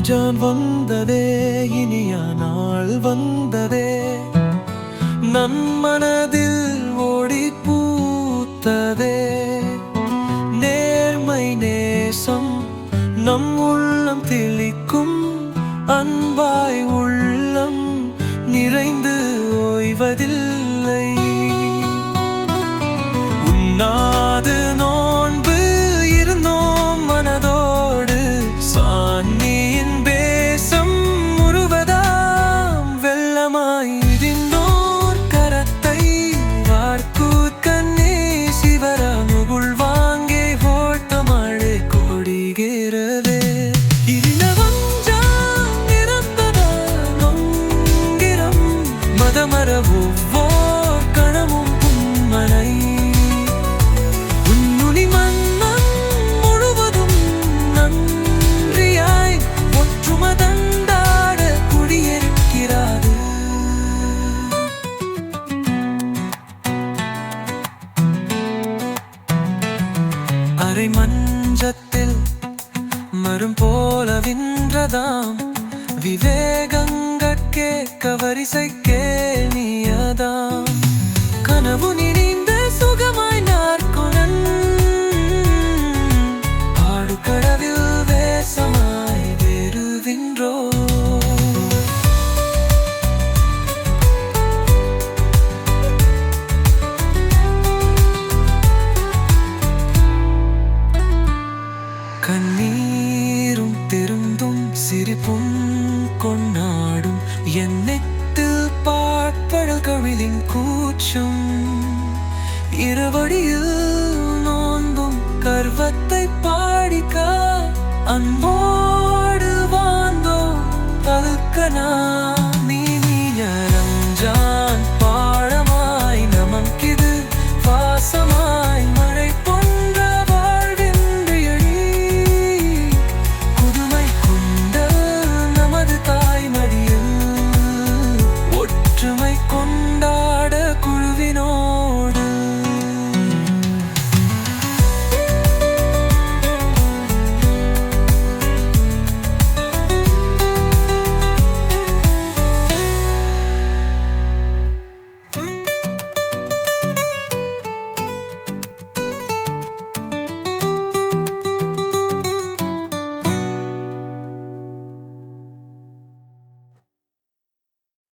ரம்ஜான் வந்ததே, இனிய நாள் வந்ததே, நம் மனதில் ஓடி பூத்ததே. நேர்மை நேசம் நம் உள்ளம் தெளிக்கும், அன்பாய் உள்ளம் நிறைந்து ஓய்வதில்லை. உண்ணாது நோன்பு இருந்தோம் மனதோடு, சாந்தியின் பேசம் முழுவதாம் வெள்ளமாய் இடிந்தோர் கரத்தை வார்க்கூத் கண்ணே சிவர முகுள் வாங்கே ஓட்ட மழை கொடிகிறதே. மதமர ஒவ்வொரு கணமும் உம்மனை உன்னுனி மன்னம் முழுவதும் நன்றியாய் ஒற்றுமதண்டாட குடியிருக்கிறாது. அரை மஞ்சத்தில் மரும் போல வின்றதாம் விவேகங்கட்கே கவரிசைக்கே நீயதாம். கனவு நினைந்த சுகமாய் நாற்கொணன் ஆடுகடவில் வேசமாய் வேறுவின்றோ. கண்ணீரும் திருந்தும் சிரிப்பும் கொண்டாடும் எண்ணத்தில் பாட்படல் கவிழின் கூச்சும், இருவடியில் நோன்பும் கர்வத்தை பாடிக்க அன்போடு வாழ்ந்தோ பல்கனா.